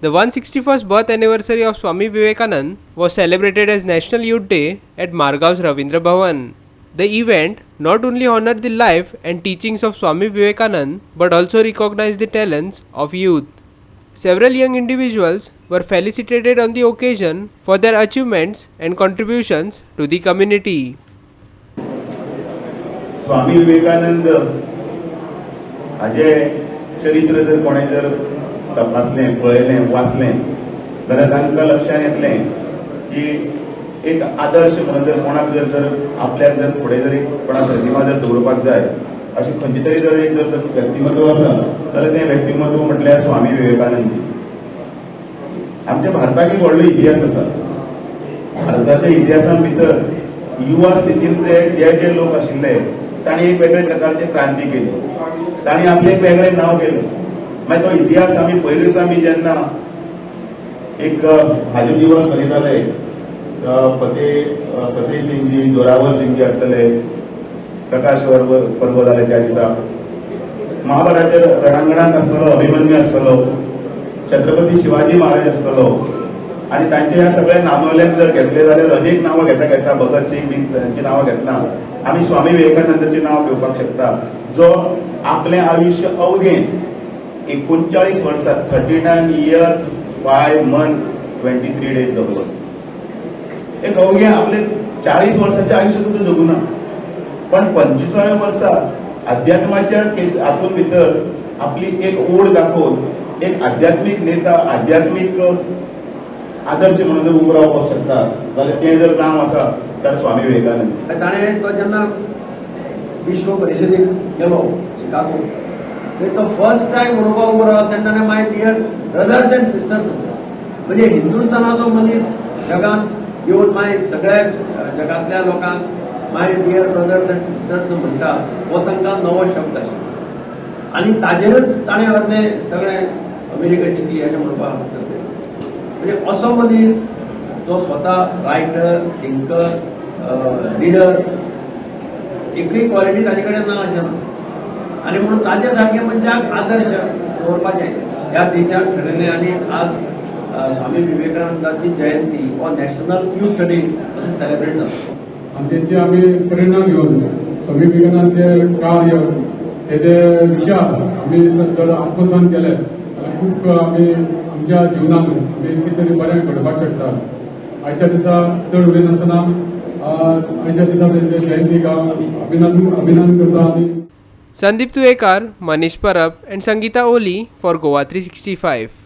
The 161st birth anniversary of Swami Vivekanand was celebrated as National Youth Day at Margav's Ravindra Bhavan. The event not only honored the life and teachings of Swami Vivekanand but also recognized the talents of youth. Several young individuals were felicitated on the occasion for their achievements and contributions to the community. Swami Vivekananda हाजे चरित्र जर कोणे जर तपासलें पळयलें वाचलें जाल्यार तांकां लक्षांत येतलें की एक आदर्श म्हणून जर कोणाक जर आपल्याक जर फुडें जर कोणाक प्रतिमा जर दवरपाक जाय अशें खंयचे तरी जर एक जर व्यक्तिमत्व आसा जाल्यार तें व्यक्तिमत्व म्हटल्यार स्वामी विवेकानंद. आमच्या भारताक एक व्हडलो इतिहास आसा. भारताच्या इतिहासान भितर युवा स्थितींत जे लोक आशिल्ले तांणी एक वेगळे प्रकारची क्रांती केली. तांणी आपलें एक वेगळें नांव केलें. मागीर तो इतिहास आमी पयलींच आमी जेन्ना एक हाजे दिवस मनयताले फतेह सिंगजी जोरावर सिंगजी आसतले प्रकाश पर्व जाले त्या दिसा महाभारताच्या रणांगणांत आसतलो अभिमन्यू आसतलो छत्रपती शिवाजी महाराज आसतलो आनी तांचे ह्या सगळ्या नामावल्यांत जर घेतले जाल्यार अनेक नांवां घेता भगत सिंग बी हांची नांवां घेतना आमी स्वामी विवेकानंदाचें नांव घेवपाक शकता जो आपलें आयुश्य अवघें 39 वर्सां 39 years 5 months 23 days जगलो. एक अवघें आपले 40 वर्सांचें आयुश्य तुका जगूना पण 25व्या वर्सा अध्यात्माच्या हातून भितर आपली एक ओढ दाखोवन एक आध्यात्मिक नेता आध्यात्मिक आदर्श म्हणून जर उबो रावपाक शकता जाल्यार तें जर नांव आसा तर स्वामी विवेकानंद. ताणें तो जेन्ना विश्व परिशदेक गेलो शिकागो तो फर्स्ट टायम म्हणून उबो रावलो तेन्ना माय डियर ब्रदर्स एंड सिस्टर्स म्हणजे हिंदुस्थानाचो मनीस जगांत येवन माय सगळ्या जगांतल्या लोकांक माय डियर ब्रदर्स एंड सिस्टर्स म्हणटा हो तांकां नवो शब्द आशिल्लो आनी ताजेरच ताणें अर्दें सगळें अमेरिका जिखली अशें म्हणपाक म्हणजे असो मनीस जो स्वता रायटर थिंकर लिडर एकूय क्वॉलिटी ताजे कडेन ना अशें ना आनी म्हणून ताजे सारके मनशाक आदर्श दवरपाचें ह्या देशाक ठरयलें आनी आज स्वामी विवेकानंदाची जयंती हो नॅशनल यूथ डे अशें सेलिब्रेट जाता. आनी तेंची आमी प्रेरणा घेवन स्वामी विवेकानंदाचें कार्य तेजे विचार आमी जर आत्मसात केले जाल्यार खूब आमी आमच्या जिवनांत आमी कितें तरी बरें घडपाक शकता. आयच्या दिसा चड उलय नासतना आयच्या दिसा तेंचे जयंतीक अभिनंदन करता. आनी Sandeep Tuekar, Manish Parab and Sangeeta Oli for Goa 365.